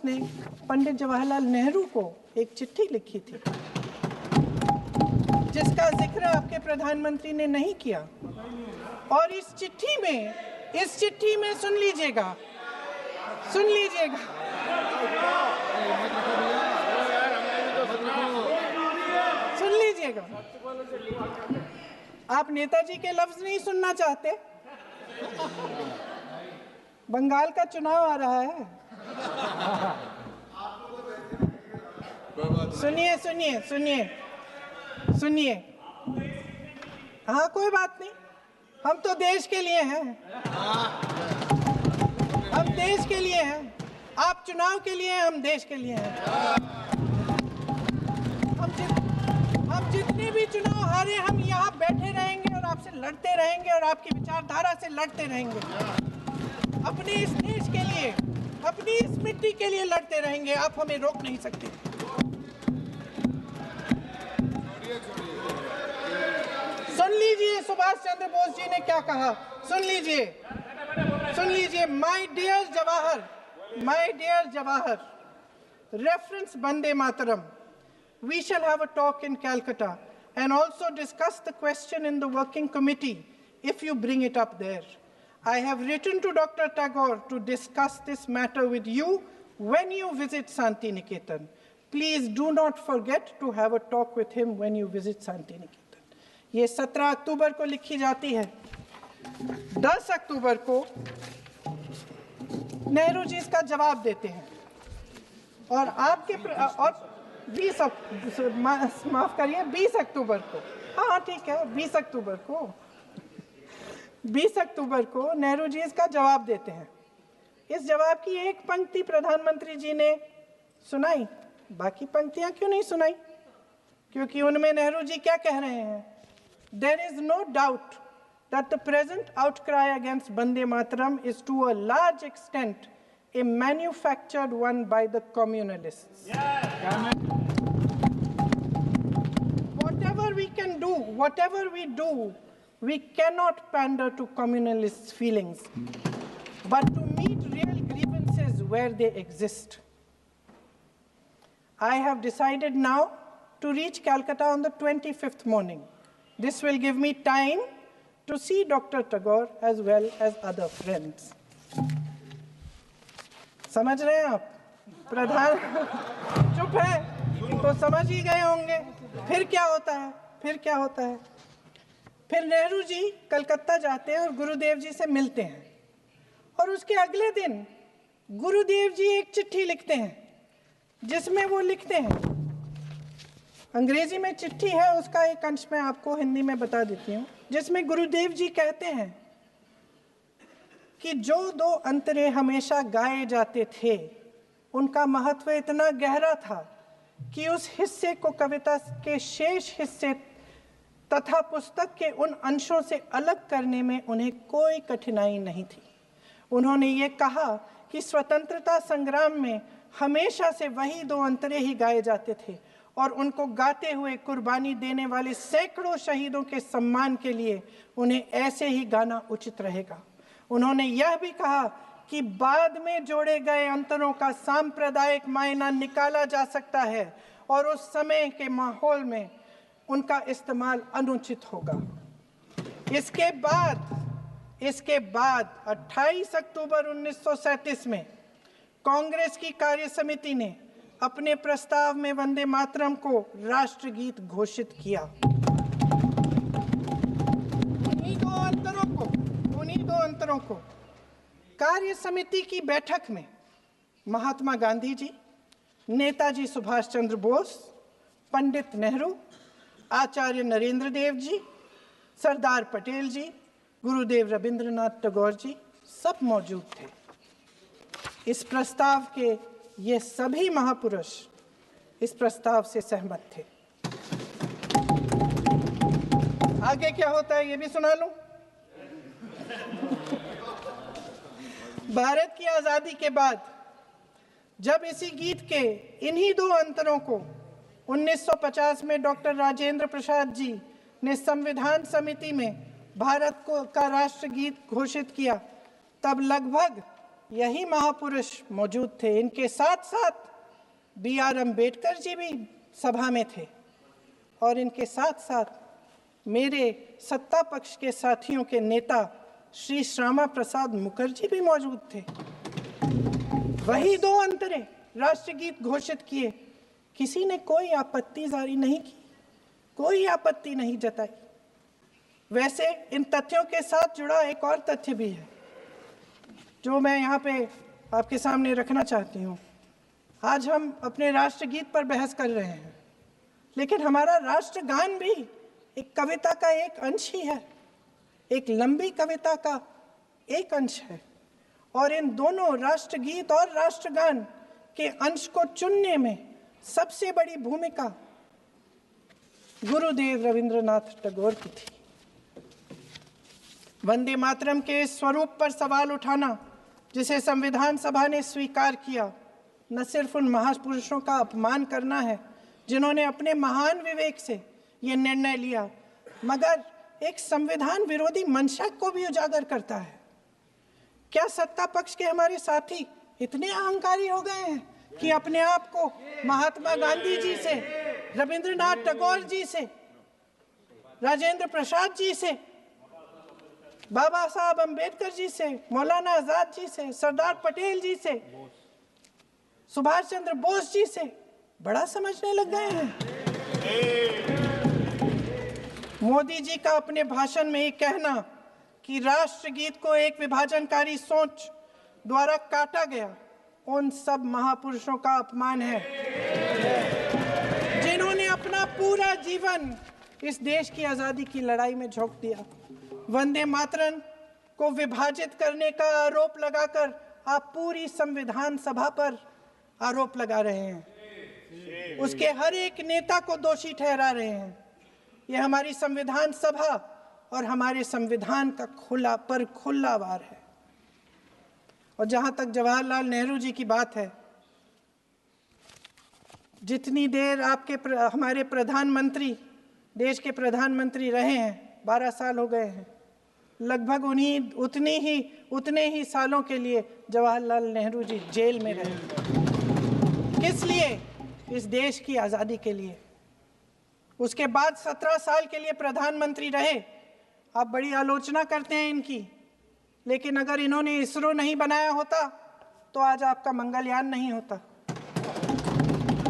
उसने पंडित जवाहरलाल नेहरू को एक चिट्ठी लिखी थी, जिसका जिक्र आपके प्रधानमंत्री ने नहीं किया। और इस चिट्ठी में सुन लीजिएगा, आप नेताजी के लफ्ज नहीं सुनना चाहते? बंगाल का चुनाव आ रहा है। सुनिए। हाँ, कोई बात नहीं, हम तो देश के लिए हैं। हम देश के लिए हैं। आप चुनाव के लिए हैं, हम देश के लिए हैं। हम जितने भी चुनाव हारे, हम यहाँ बैठे रहेंगे और आपसे लड़ते रहेंगे और आपकी विचारधारा से लड़ते रहेंगे। अपने इस देश के लिए, अपनी इस मिट्टी के लिए लड़ते रहेंगे। आप हमें रोक नहीं सकते। सुन लीजिए सुभाष चंद्र बोस जी ने क्या कहा। सुन लीजिए। My dear Jawahar, reference Vande Mataram, we shall have a talk in Calcutta and also discuss the question in the working committee if you bring it up there. I have written to Dr. Tagore to discuss this matter with you when you visit Santi Niketan. Please do not forget to have a talk with him when you visit Santi Niketan. ये 17 अक्टूबर को लिखी जाती है। 10 अक्टूबर को नेहरू जी इसका जवाब देते हैं और आपके और 20 अक्टूबर को, हाँ ठीक है, 20 अक्टूबर को नेहरू जी इसका जवाब देते हैं। इस जवाब की एक पंक्ति प्रधानमंत्री जी ने सुनाई, बाकी पंक्तियां क्यों नहीं सुनाई? क्योंकि उनमें नेहरू जी क्या कह रहे हैं? There is no doubt that the present outcry against Vande Mataram is to a large extent a manufactured one by the communalists. Whatever we do, we cannot pander to communalists' feelings, but to meet real grievances where they exist. I have decided now to reach Calcutta on the 25th morning. This will give me time to see Dr. Tagore as well as other friends. समझ रहे हैं आप? प्रधान चुप है तो समझ ही गए होंगे। फिर क्या होता है? फिर नेहरू जी कलकत्ता जाते हैं और गुरुदेव जी से मिलते हैं और उसके अगले दिन गुरुदेव जी एक चिट्ठी लिखते हैं, जिसमें वो लिखते हैं, अंग्रेजी में चिट्ठी है, उसका एक अंश मैं आपको हिंदी में बता देती हूँ, जिसमें गुरुदेव जी कहते हैं कि जो 2 अंतरे हमेशा गाए जाते थे, उनका महत्व इतना गहरा था कि उस हिस्से को कविता के शेष हिस्से तथा पुस्तक के उन अंशों से अलग करने में उन्हें कोई कठिनाई नहीं थी। उन्होंने ये कहा कि स्वतंत्रता संग्राम में हमेशा से वही 2 अंतरे ही गाए जाते थे और उनको गाते हुए कुर्बानी देने वाले सैकड़ों शहीदों के सम्मान के लिए उन्हें ऐसे ही गाना उचित रहेगा। उन्होंने यह भी कहा कि बाद में जोड़े गए अंतरों का सांप्रदायिक मायना निकाला जा सकता है और उस समय के माहौल में उनका इस्तेमाल अनुचित होगा। इसके बाद 28 अक्टूबर 1937 में कांग्रेस की कार्य समिति ने अपने प्रस्ताव में वंदे मातरम को राष्ट्रगीत घोषित किया। उन्हीं दो अंतरों को कार्य समिति की बैठक में महात्मा गांधी जी, नेताजी सुभाष चंद्र बोस, पंडित नेहरू, आचार्य नरेंद्र देव जी, सरदार पटेल जी, गुरुदेव रविंद्रनाथ टैगोर जी सब मौजूद थे। इस प्रस्ताव के ये सभी महापुरुष इस प्रस्ताव से सहमत थे। आगे क्या होता है ये भी सुना लूं। भारत की आजादी के बाद जब इसी गीत के इन्हीं 2 अंतरों को 1950 में डॉक्टर राजेंद्र प्रसाद जी ने संविधान समिति में भारत का राष्ट्रगीत घोषित किया, तब लगभग यही महापुरुष मौजूद थे। इनके साथ साथ BR अम्बेडकर जी भी सभा में थे और इनके साथ साथ मेरे सत्ता पक्ष के साथियों के नेता श्री श्यामा प्रसाद मुखर्जी भी मौजूद थे। वही दो अंतरे राष्ट्रगीत घोषित किए, किसी ने कोई आपत्ति जारी नहीं की, कोई आपत्ति नहीं जताई। वैसे इन तथ्यों के साथ जुड़ा एक और तथ्य भी है जो मैं यहाँ पे आपके सामने रखना चाहती हूँ। आज हम अपने राष्ट्रगीत पर बहस कर रहे हैं, लेकिन हमारा राष्ट्रगान भी एक कविता का एक अंश ही है, एक लंबी कविता का एक अंश है। और इन दोनों राष्ट्रगीत और राष्ट्रगान के अंश को चुनने में सबसे बड़ी भूमिका गुरुदेव रविंद्रनाथ टैगोर की थी। वंदे मातरम के स्वरूप पर सवाल उठाना, जिसे संविधान सभा ने स्वीकार किया, न सिर्फ उन महापुरुषों का अपमान करना है जिन्होंने अपने महान विवेक से ये निर्णय लिया, मगर एक संविधान विरोधी मंशा को भी उजागर करता है। क्या सत्ता पक्ष के हमारे साथी इतने अहंकारी हो गए हैं कि अपने आप को महात्मा गांधी जी से, रविंद्रनाथ टैगोर जी से, राजेंद्र प्रसाद जी से, बाबा साहब अम्बेडकर जी से, मौलाना आजाद जी से, सरदार पटेल जी से, सुभाष चंद्र बोस जी से बड़ा समझने लग गए हैं? मोदी जी का अपने भाषण में ये कहना कि राष्ट्रगीत को एक विभाजनकारी सोच द्वारा काटा गया, उन सब महापुरुषों का अपमान है जिन्होंने अपना पूरा जीवन इस देश की आज़ादी की लड़ाई में झोंक दिया। वंदे मातरम को विभाजित करने का आरोप लगाकर आप पूरी संविधान सभा पर आरोप लगा रहे हैं, उसके हर एक नेता को दोषी ठहरा रहे हैं। यह हमारी संविधान सभा और हमारे संविधान का खुला वार है। और जहां तक जवाहरलाल नेहरू जी की बात है, जितनी देर हमारे प्रधानमंत्री देश के प्रधानमंत्री रहे हैं, 12 साल हो गए हैं, लगभग उतने ही सालों के लिए जवाहरलाल नेहरू जी जेल में रहे। किस लिए? इस देश की आज़ादी के लिए। उसके बाद 17 साल के लिए प्रधानमंत्री रहे। आप बड़ी आलोचना करते हैं इनकी, लेकिन अगर इन्होंने इसरो नहीं बनाया होता तो आज आपका मंगलयान नहीं होता।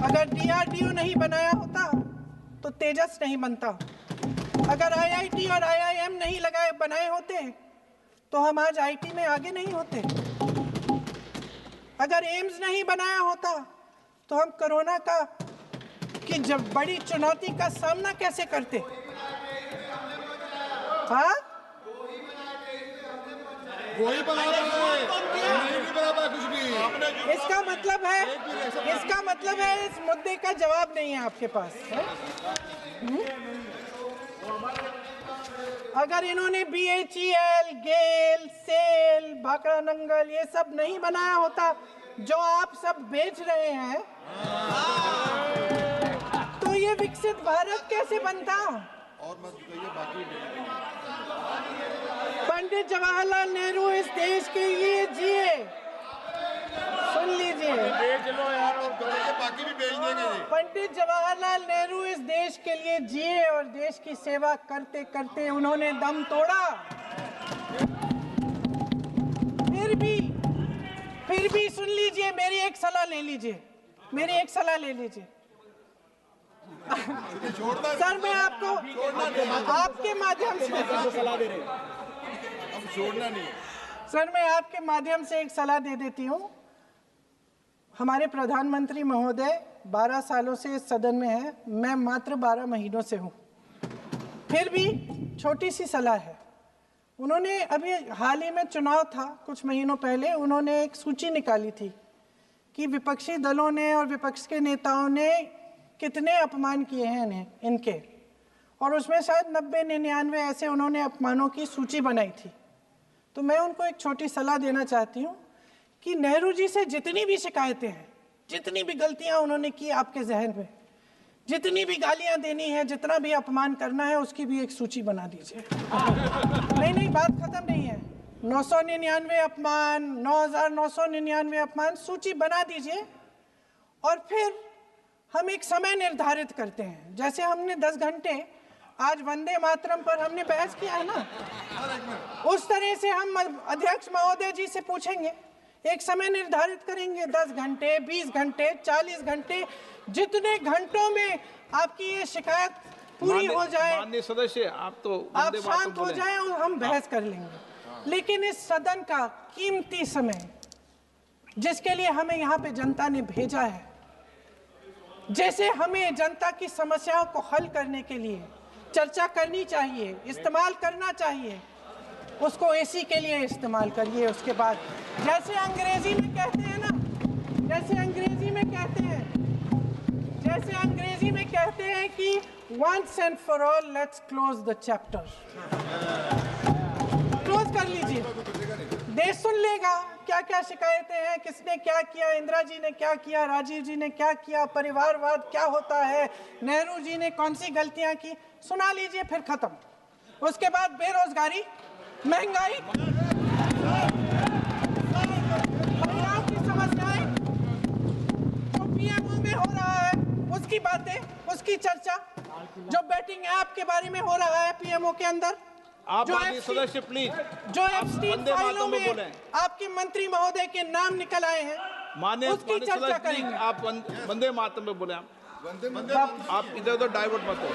अगर DRDO नहीं बनाया होता तो तेजस नहीं बनता। अगर IIT और IIM नहीं बनाए होते तो हम आज IT में आगे नहीं होते। अगर एम्स नहीं बनाया होता तो हम कोरोना की जब बड़ी चुनौती का सामना कैसे करते? हाँ, वही बना रहा है, नहीं बना कुछ भी। इसका मतलब है इस मुद्दे का जवाब नहीं है आपके पास है? अगर इन्होंने BHEL, गेल, सेल, भाखड़ा नंगल ये सब नहीं बनाया होता जो आप सब बेच रहे हैं, तो ये विकसित भारत कैसे बनता? और मत कहिए बाकी। पंडित जवाहरलाल नेहरू इस देश के लिए जिए। सुन लीजिए, बेच लो यार, और बाकी भी बेच देंगे। पंडित जवाहरलाल नेहरू इस देश के लिए जिए और देश की सेवा करते करते उन्होंने दम तोड़ा। फिर भी सुन लीजिए, मेरी एक सलाह ले लीजिए। सर, मैं आपको आपके माध्यम से सलाह दे रहे हैं, अब छोड़ना नहीं। सर, मैं आपके माध्यम से एक सलाह दे देती हूँ। हमारे प्रधानमंत्री महोदय 12 सालों से इस सदन में हैं, मैं मात्र 12 महीनों से हूँ। फिर भी छोटी सी सलाह है। उन्होंने अभी हाल ही में चुनाव था, कुछ महीनों पहले उन्होंने एक सूची निकाली थी कि विपक्षी दलों ने और विपक्ष के नेताओं ने कितने अपमान किए हैं इनके, और उसमें शायद 90-99 ऐसे उन्होंने अपमानों की सूची बनाई थी। तो मैं उनको एक छोटी सलाह देना चाहती हूँ कि नेहरू जी से जितनी भी शिकायतें हैं, जितनी भी गलतियाँ उन्होंने की आपके जहन में, जितनी भी गालियाँ देनी है, जितना भी अपमान करना है, उसकी भी एक सूची बना दीजिए। नहीं, बात खत्म नहीं है। 999 अपमान, 9,999 अपमान सूची बना दीजिए और फिर हम एक समय निर्धारित करते हैं। जैसे हमने 10 घंटे आज वंदे मातरम पर हमने बहस किया है ना, उस तरह से हम अध्यक्ष महोदय जी से पूछेंगे, एक समय निर्धारित करेंगे, 10 घंटे, 20 घंटे, 40 घंटे, जितने घंटों में आपकी ये शिकायत पूरी हो जाए, माननीय सदस्य आप शांत हो जाए और हम बहस कर लेंगे। लेकिन इस सदन का कीमती समय, जिसके लिए हमें यहाँ पे जनता ने भेजा है, जैसे हमें जनता की समस्याओं को हल करने के लिए चर्चा करनी चाहिए, इस्तेमाल करना चाहिए, उसको एसी के लिए इस्तेमाल करिए। उसके बाद जैसे अंग्रेजी में कहते हैं ना, जैसे अंग्रेजी में कहते हैं कि once and for all let's close the chapter, close कर लीजिए। देश सुन लेगा क्या क्या शिकायतें हैं, किसने क्या किया, इंदिरा जी ने क्या किया, राजीव जी ने क्या किया, परिवारवाद क्या होता है, नेहरू जी ने कौन सी गलतियां की, सुना लीजिए, फिर खत्म। उसके बाद बेरोजगारी, महंगाई, महिलाओं की समस्याएं, जो पीएमओ में हो रहा है उसकी बातें, उसकी चर्चा, जो बैटिंग ऐप के बारे में हो रहा है पीएमओ के अंदर, आप सदस्य प्लीज, जो एप्स्टीन फाइलों में आपके मंत्री महोदय के नाम निकल आए हैं, माननीय उसकी चर्चा करेंगे। आप वंदे मातरम पे बोले, आप इधर उधर डाइवर्ट मत हो।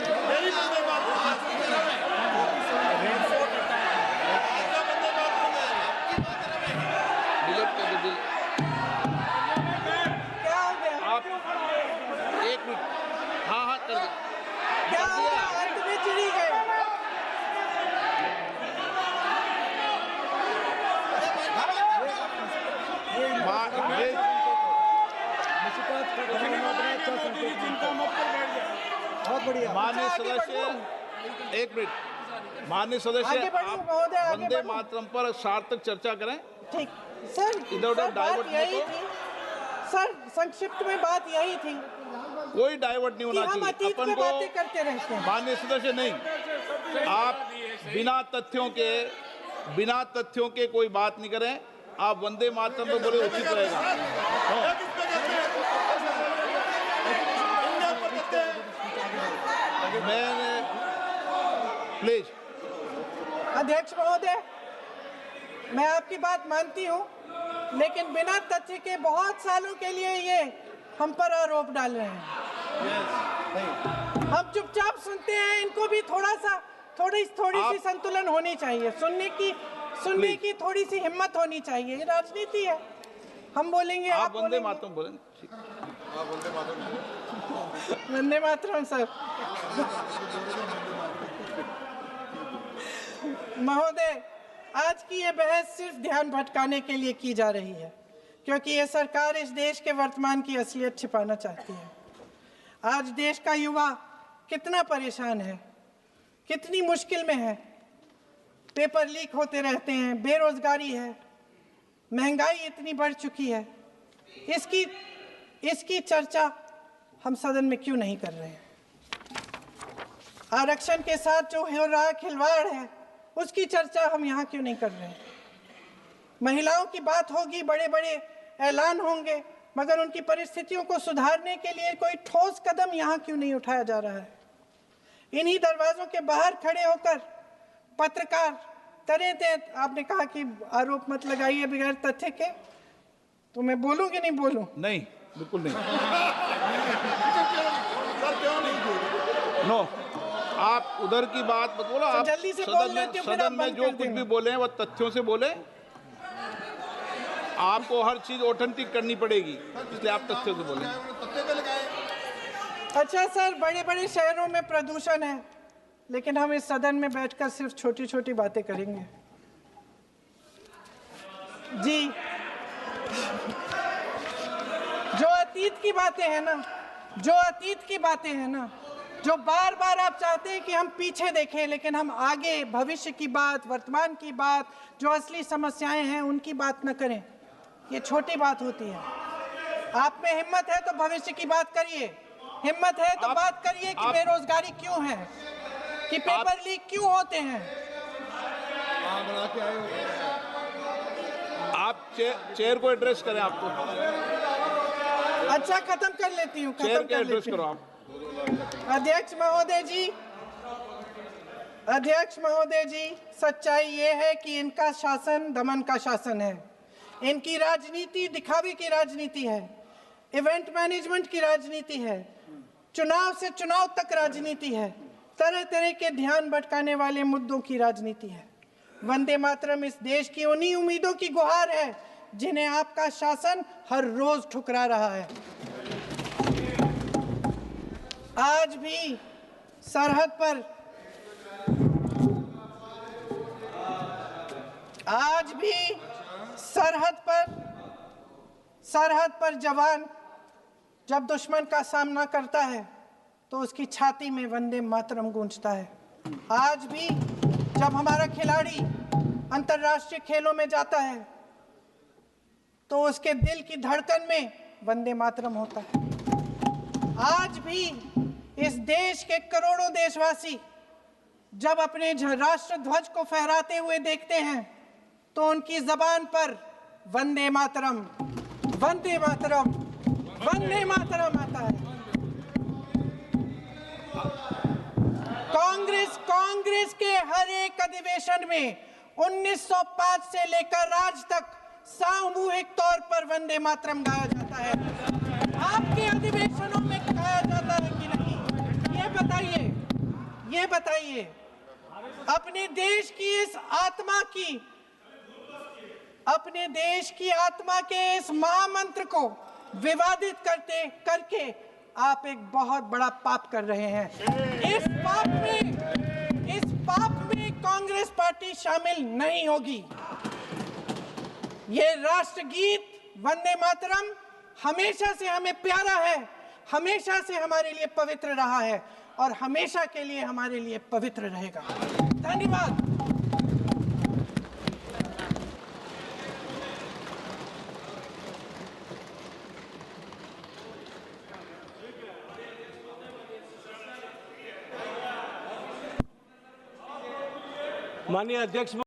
क्या हो गया? आप 1 मिनट, हाँ कर दो। क्या हो गया? अंत में चिड़ी गए। माननीय सदस्य, 1 मिनट, माननीय सदस्य, आप वंदे मातरम पर सार्थक चर्चा करें। ठीक सर, इधर उधर डाइवर्ट बात यही थी सर, संक्षिप्त में बात यही थी, कोई डाइवर्ट नहीं होना हम चाहिए अतीत अपन में को। बातें करते रहते हैं। माननीय सदस्य नहीं, आप बिना तथ्यों के कोई बात नहीं करें। आप वंदे मातरम पे बोले उचित रहेगा। मैंने प्लीज, अध्यक्ष महोदय, मैं आपकी बात मानती हूँ, लेकिन बिना तथ्य के बहुत सालों के लिए ये हम पर आरोप डाल रहे हैं। हम चुपचाप सुनते हैं, इनको भी थोड़ी सी संतुलन होनी चाहिए, सुनने की थोड़ी सी हिम्मत होनी चाहिए। ये राजनीति है, हम बोलेंगे, आप वंदे मातरम बोलें। वंदे मातरम सर। महोदय, आज की ये बहस सिर्फ ध्यान भटकाने के लिए की जा रही है, क्योंकि ये सरकार इस देश के वर्तमान की असलियत छिपाना चाहती है। आज देश का युवा कितना परेशान है, कितनी मुश्किल में है, पेपर लीक होते रहते हैं, बेरोजगारी है, महंगाई इतनी बढ़ चुकी है। इसकी चर्चा हम सदन में क्यों नहीं कर रहे हैं? आरक्षण के साथ जो हो रहा खिलवाड़ है, उसकी चर्चा हम यहाँ क्यों नहीं कर रहे हैं? महिलाओं की बात होगी, बड़े बड़े ऐलान होंगे, मगर उनकी परिस्थितियों को सुधारने के लिए कोई ठोस कदम यहाँ क्यों नहीं उठाया जा रहा है? इन्हीं दरवाजों के बाहर खड़े होकर पत्रकार तरह आपने कहा कि आरोप मत लगाइए बगैर तथ्य के, तो मैं बोलूं कि नहीं बोलूं? नहीं, बिल्कुल नहीं। नो, आप उधर की बात मत बोलो। आप जल्दी से सदन में जो कुछ भी बोले वो तथ्यों से बोले। आपको हर चीज ऑथेंटिक करनी पड़ेगी, इसलिए आप तथ्यों से बोले। अच्छा सर, बड़े बड़े शहरों में प्रदूषण है, लेकिन हम इस सदन में बैठकर सिर्फ छोटी छोटी बातें करेंगे। जी, जो अतीत की बातें हैं ना, जो बार बार आप चाहते हैं कि हम पीछे देखें, लेकिन हम आगे भविष्य की बात, वर्तमान की बात, जो असली समस्याएं हैं उनकी बात न करें, ये छोटी बात होती है। आप में हिम्मत है तो भविष्य की बात करिए, हिम्मत है तो बात करिए कि बेरोजगारी क्यों है, कि पेपर लीक क्यों होते हैं। चेयर को एड्रेस करें आप तो। अच्छा, खत्म कर लेती हूँ, चेयर खत्म के कर एड्रेस लेती करो हूँ। आप। अध्यक्ष महोदय जी, सच्चाई ये है कि इनका शासन दमन का शासन है। इनकी राजनीति दिखावे की राजनीति है, इवेंट मैनेजमेंट की राजनीति है, चुनाव से चुनाव तक राजनीति है, तरह तरह के ध्यान भटकाने वाले मुद्दों की राजनीति है। वंदे मातरम इस देश की उन्हीं उम्मीदों की गुहार है जिन्हें आपका शासन हर रोज ठुकरा रहा है। आज भी सरहद पर जवान जब दुश्मन का सामना करता है तो उसकी छाती में वंदे मातरम गूंजता है। आज भी जब हमारा खिलाड़ी अंतर्राष्ट्रीय खेलों में जाता है तो उसके दिल की धड़कन में वंदे मातरम होता है। आज भी इस देश के करोड़ों देशवासी जब अपने राष्ट्र ध्वज को फहराते हुए देखते हैं तो उनकी जबान पर वंदे मातरम, वंदे मातरम, वंदे मातरम आता है। कांग्रेस के हर एक अधिवेशन में 1905 से लेकर आज तक सामूहिक तौर पर वंदे मातरम गाया जाता है। आपके अधिवेशनों में गाया जाता है कि नहीं, ये बताइए। अपने देश की आत्मा के इस महामंत्र को विवादित करके आप एक बहुत बड़ा पाप कर रहे हैं। इस पाप में कांग्रेस पार्टी शामिल नहीं होगी। ये राष्ट्रगीत वंदे मातरम हमेशा से हमें प्यारा है, हमेशा से हमारे लिए पवित्र रहा है और हमेशा के लिए हमारे लिए पवित्र रहेगा। धन्यवाद। माननीय अध्यक्ष